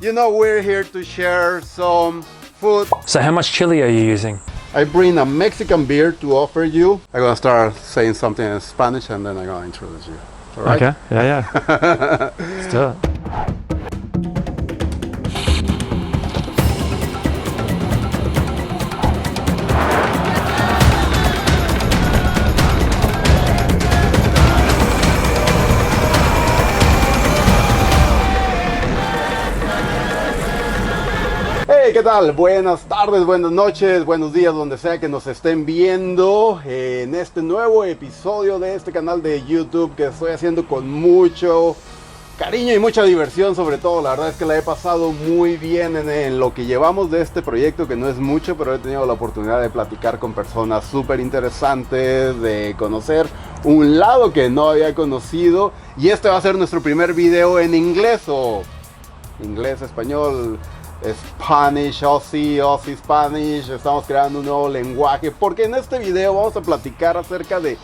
You know, we're here to share some food. So how much chili are you using? I bring a Mexican beer to offer you. I'm gonna start saying something in Spanish and then I'm gonna introduce you. All right? Okay, yeah. Let's do it. Hey, ¿qué tal? Buenas tardes, buenas noches, buenos días, donde sea que nos estén viendo en este nuevo episodio de este canal de YouTube que estoy haciendo con mucho cariño y mucha diversión. Sobre todo, la verdad es que la he pasado muy bien en lo que llevamos de este proyecto, que no es mucho, pero he tenido la oportunidad de platicar con personas súper interesantes, de conocer un lado que no había conocido, y este va a ser nuestro primer video en inglés, o inglés, español, Spanish, Aussie Spanish. Estamos creando un nuevo lenguaje porque en este video vamos a platicar acerca de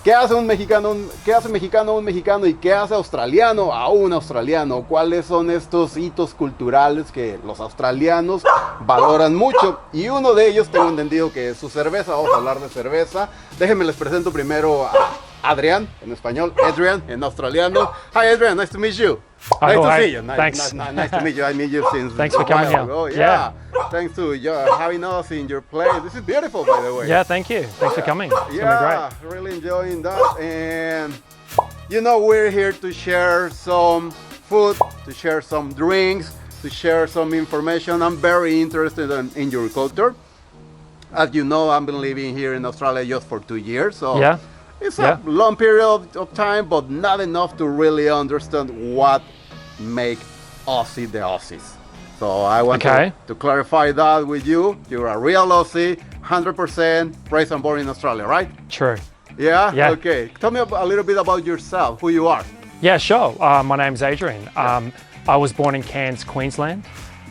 qué hace un mexicano, qué hace mexicano a un mexicano y qué hace australiano a un australiano. Cuáles son estos hitos culturales que los australianos valoran mucho, y uno de ellos tengo entendido que es su cerveza. Vamos a hablar de cerveza. Déjenme les presento primero a Adrián en español, Adrián en australiano. Hi Adrian, nice to meet you. Nice to see you. Thanks. Nice to meet you. I meet you since Thanks for coming here. ago. Yeah. Thanks to having us in your place. This is beautiful, by the way. Yeah, thank you. Thanks for coming. It's gonna be great. Really enjoying that. And you know, we're here to share some food, to share some drinks, to share some information. I'm very interested in your culture. As you know, I've been living here in Australia just for 2 years. So Yeah. it's a long period of time, but not enough to really understand what make Aussie the Aussies. So I want to clarify that with you. You're a real Aussie, 100% raised and born in Australia, right? True. Yeah? Yeah. Okay. Tell me a little bit about yourself, who you are. Yeah, sure. My name's Adrian. I was born in Cairns, Queensland,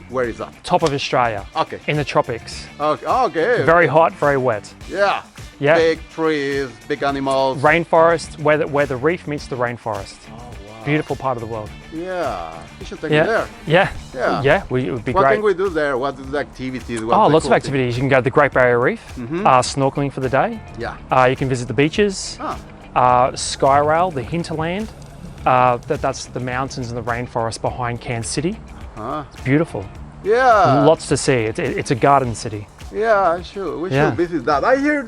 Where is that? top of Australia. Okay. In the tropics. Okay. Very hot, very wet. Yeah. Yeah. Big trees, big animals. Rainforest, where the reef meets the rainforest. Oh, wow. Beautiful part of the world. Yeah. You should take me there. Yeah. Yeah. Yeah, it would be What great. can we do there? What is the activities? Lots of activities. You can go to the Great Barrier Reef, snorkeling for the day. Yeah. You can visit the beaches, Sky Rail, the hinterland. That's the mountains and the rainforest behind Cairns City. It's beautiful. Yeah. Lots to see. It's a garden city. Yeah, sure. We should visit that. I hear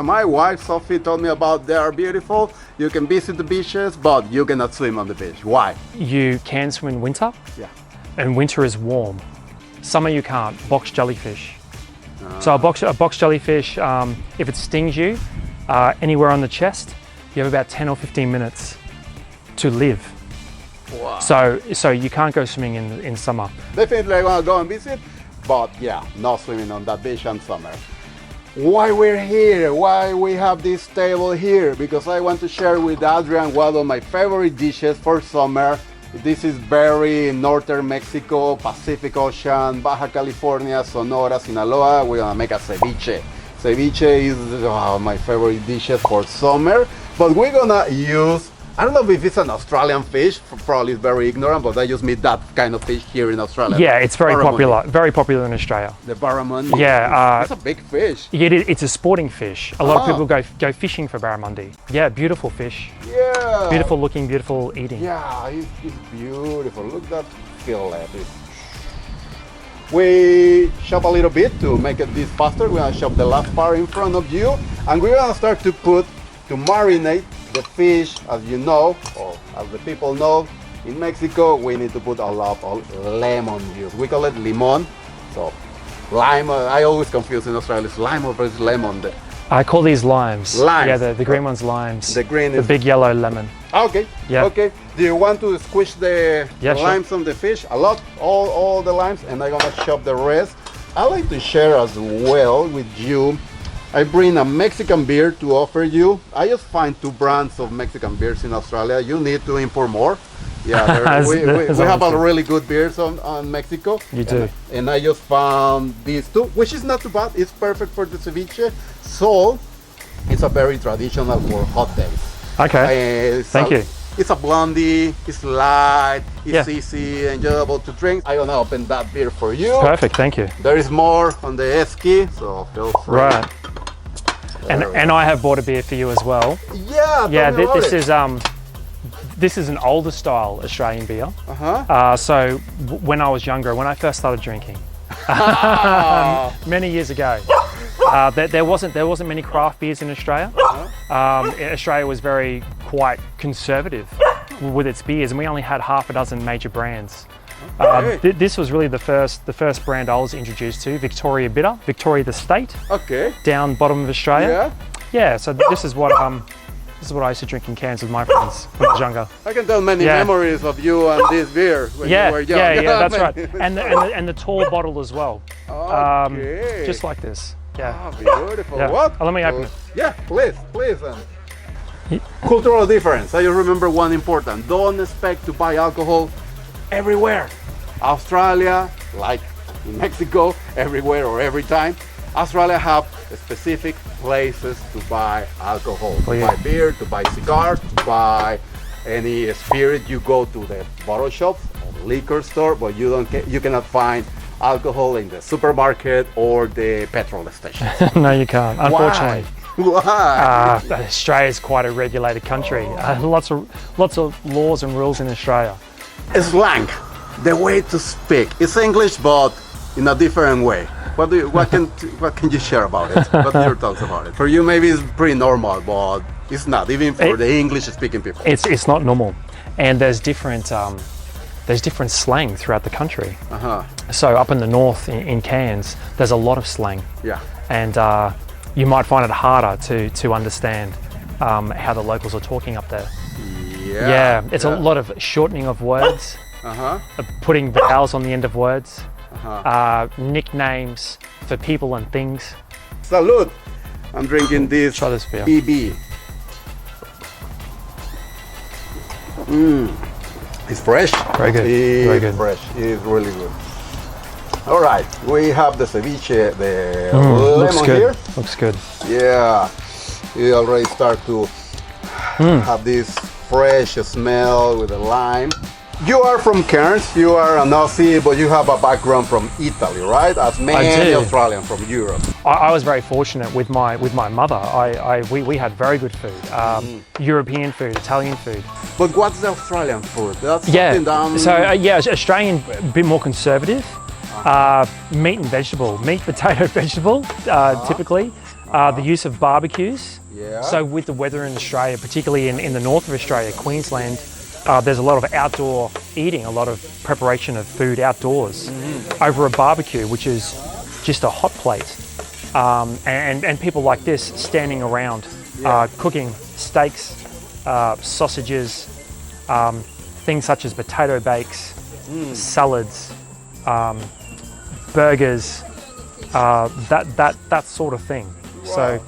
my wife Sophie told me about they are beautiful. You can visit the beaches, but you cannot swim on the beach. Why? You can swim in winter, Yeah. and winter is warm. Summer you can't. Box jellyfish. So a box jellyfish, if it stings you anywhere on the chest, you have about 10 or 15 minutes to live. Wow. So you can't go swimming in summer. Definitely I want to go and visit, but yeah, no swimming on that beach in summer. Why we're here, why we have this table here, because I want to share with Adrian one of my favorite dishes for summer. This is very northern Mexico, Pacific Ocean, Baja California, Sonora, Sinaloa. We're gonna make a ceviche. Ceviche is my favorite dishes for summer, but we're gonna use, I don't know if it's an Australian fish, probably it's very ignorant, but I just meet that kind of fish here in Australia. Yeah, it's very Barramundi. popular in Australia. The barramundi. Yeah, it's a big fish. It's a sporting fish. A lot of people go fishing for barramundi. Yeah, beautiful fish. Yeah. Beautiful looking, beautiful eating. Yeah, it's beautiful. Look at that fillet. We chop a little bit to make it this faster. We're gonna chop the last part in front of you, and we're gonna start to marinate the fish. As you know, or as the people know, in Mexico we need to put a lot of lemon juice. We call it limon. So lime, I always confuse in Australia, it's lime or it's lemon. I call these limes. Limes. Yeah, the green one's limes. The green the is big yellow lemon. Okay. Yeah. Okay. Do you want to squish the sure. limes on the fish? A lot, all the limes, and I'm gonna chop the rest. I like to share as well with you. I bring a Mexican beer to offer you. I just find 2 brands of Mexican beers in Australia. You need to import more. Yeah, we have a really good beers on Mexico. You do. And I just found these 2, which is not too bad. It's perfect for the ceviche. So it's a very traditional for hot days. Okay. Thank you. It's a blondie, it's light, it's Yeah. easy, enjoyable to drink. I'm gonna open that beer for you. Perfect, thank you. There is more on the esky, so feel free. Right. And I have bought a beer for you as well. Yeah, Yeah, tell me about it. this is an older style Australian beer. So when I was younger, when I first started drinking, many years ago, there wasn't many craft beers in Australia. Australia was quite conservative with its beers, and we only had half a dozen major brands. This was really the first brand I was introduced to, Victoria Bitter, Victoria the state, down bottom of Australia. Yeah. So this is what I used to drink in cans with my friends when I was younger. I can tell many memories of you and this beer when you were young. Yeah, that's right. And the tall bottle as well. Just like this. Yeah. Oh, beautiful. Yeah. What? Let me open it. Yeah, please. Cultural difference. I remember one important. Don't expect to buy alcohol everywhere. Australia, like in Mexico, everywhere or every time. Australia have specific places to buy alcohol, to buy beer, to buy cigars, to buy any spirit. You go to the bottle shop or liquor store, but you cannot find alcohol in the supermarket or the petrol station. No, you can't, unfortunately. Why? Australia is quite a regulated country. Lots of laws and rules in Australia. Slang, the way to speak. It's English, but in a different way. What can you share about it? What are your thoughts about it? For you, maybe it's pretty normal, but it's not, even for the English-speaking people. It's not normal, and there's different slang throughout the country. So up in the north, in Cairns, there's a lot of slang. Yeah. And you might find it harder to understand how the locals are talking up there. Yeah. It's a lot of shortening of words, putting vowels on the end of words. Nicknames for people and things. Salud! I'm drinking this Try this beer. BB. It's fresh. Very good. It's Very good. fresh. It's really good. All right, we have the ceviche, the Looks lemon good. here. Looks good. Yeah, you already start to have this fresh smell with the lime. You are from Cairns, you are an Aussie, but you have a background from Italy, right? As many Australians from Europe. I was very fortunate with my mother. We had very good food, European food, Italian food. But what's the Australian food? That's something down... So Australian, a bit more conservative. Meat and vegetable, potato, vegetable, typically. The use of barbecues. Yeah. So with the weather in Australia, particularly in the north of Australia, Queensland, there's a lot of outdoor eating, a lot of preparation of food outdoors over a barbecue, which is just a hot plate. And people like this standing around cooking steaks, sausages, things such as potato bakes, salads, burgers, that sort of thing. Wow. So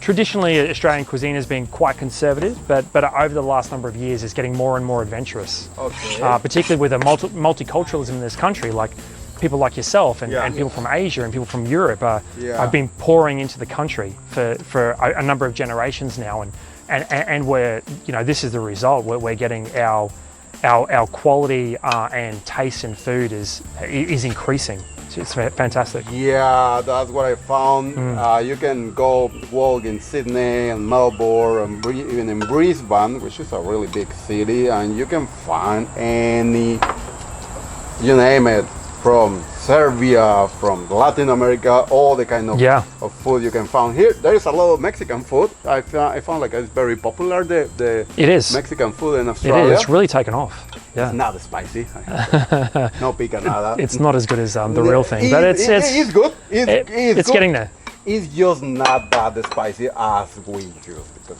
traditionally, Australian cuisine has been quite conservative, but over the last number of years is getting more and more adventurous. Particularly with the multiculturalism in this country, like people like yourself and people from Asia and people from Europe have been pouring into the country for a number of generations now, and we're, this is the result. We're getting our quality and taste in food is increasing. It's fantastic. Yeah, that's what I found. You can go walk in Sydney and Melbourne and even in Brisbane, which is a really big city, and you can find any, you name it, from Serbia, from Latin America, all the kind of food you can find here. There is a lot of Mexican food. I found like it's very popular, the It is. Mexican food in Australia. It is. It's really taken off. Yeah. It's not spicy. No pica nada. It's not as good as the real thing, but it's good. It's good. getting there. It's just not that spicy as we use, because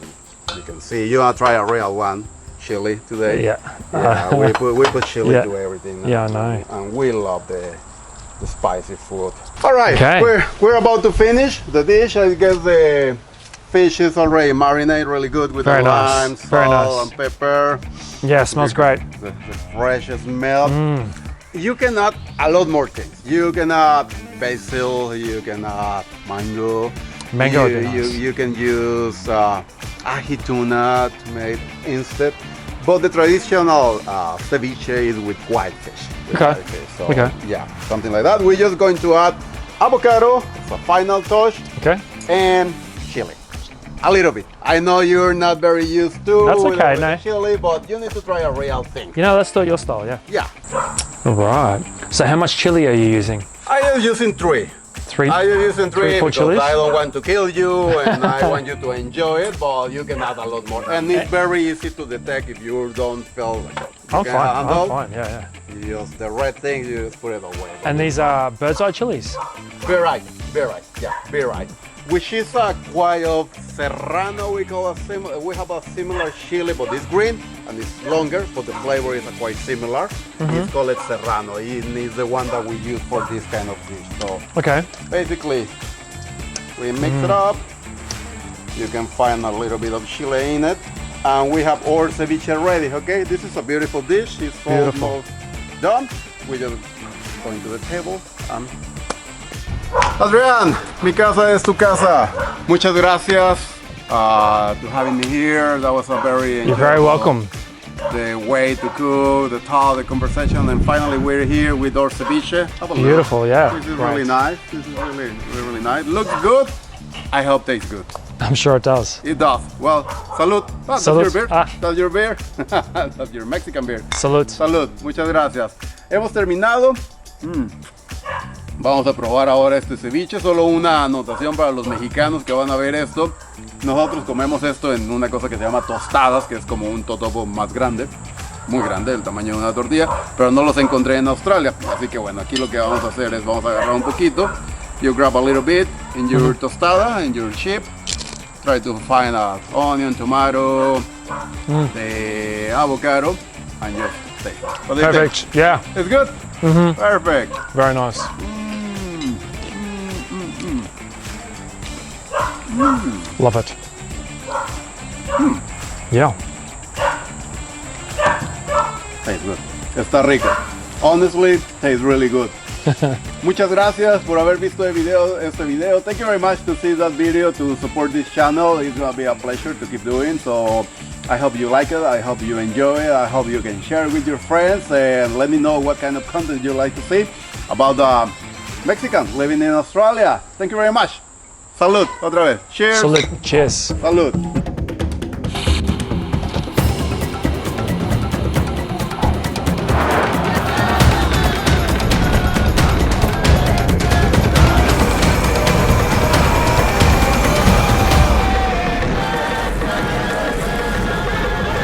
you can see. You want to try a real one, chili today. Yeah. We put chili to everything. Yeah, I know. And we love the spicy food. All right, Okay. we're about to finish the dish. I guess the fish is already marinated really good with Very the nice. lime, salt, and pepper. Yeah, smells great. The fresh smell. You can add a lot more things. You can add basil, you can add mango. Mango would be nice. You can use ahi tuna to make instead. But the traditional ceviche is with white fish. Okay. White fish. So, Okay. yeah, something like that. We're just going to add avocado for final touch Okay. and chili. A little bit. I know you're not very used to That's okay, with no. chili, but you need to try a real thing. You know, let's do it your style, yeah. Yeah. All right. So how much chili are you using? I am using 3. Three? I am using 3 4 because chilies? I don't want to kill you and I want you to enjoy it, but you can add a lot more. And it's very easy to detect if you don't feel like it. You I'm can fine. handle. I'm fine. Yeah, yeah. Just the red thing, you just put it away. And these are bird's eye chilies. Be right, yeah, be right. Which is a quite of serrano. We have a similar chili, but it's green and it's longer, but the flavor is quite similar. It's called serrano. It is the one that we use for this kind of dish. So Okay. basically, we mix it up. You can find a little bit of chile in it, and we have our ceviche ready. Okay, this is a beautiful dish. It's Beautiful. almost done. We just going to the table and. Adrián, mi casa es tu casa. Muchas gracias to having me here. That was a very You're very enjoyable- welcome. The way to cook, the talk, the conversation, and finally we're here with our ceviche. Have a look. Beautiful, yeah. This is Great. really nice. This is really nice. Looks good. I hope tastes good. I'm sure it does. It does. Well, salud. Ah, that's Salud. your beer. Ah. That's your beer. That's your Mexican beer. Salute. Salud. Muchas gracias. Hemos terminado. Vamos a probar ahora este ceviche. Solo una anotación para los mexicanos que van a ver esto. Nosotros comemos esto en una cosa que se llama tostadas, que es como un totopo más grande. Muy grande, el tamaño de una tortilla. Pero no los encontré en Australia. Así que bueno, aquí lo que vamos a hacer es vamos a agarrar un poquito. You grab a little bit in your tostada, in your chip. Try to find a onion, tomato, the avocado, and just taste. What do you think? Perfect. Yeah. It's good? Perfect. Very nice. Love it. Yeah. Tastes good. Está rico. Honestly, tastes really good. Muchas gracias por haber visto este video. Thank you very much to see that video, to support this channel. It's gonna be a pleasure to keep doing. So I hope you like it. I hope you enjoy it. I hope you can share it with your friends and let me know what kind of content you like to see about Mexicans living in Australia. Thank you very much. Salud, otra vez. Cheers. Salute. Cheers. Salud.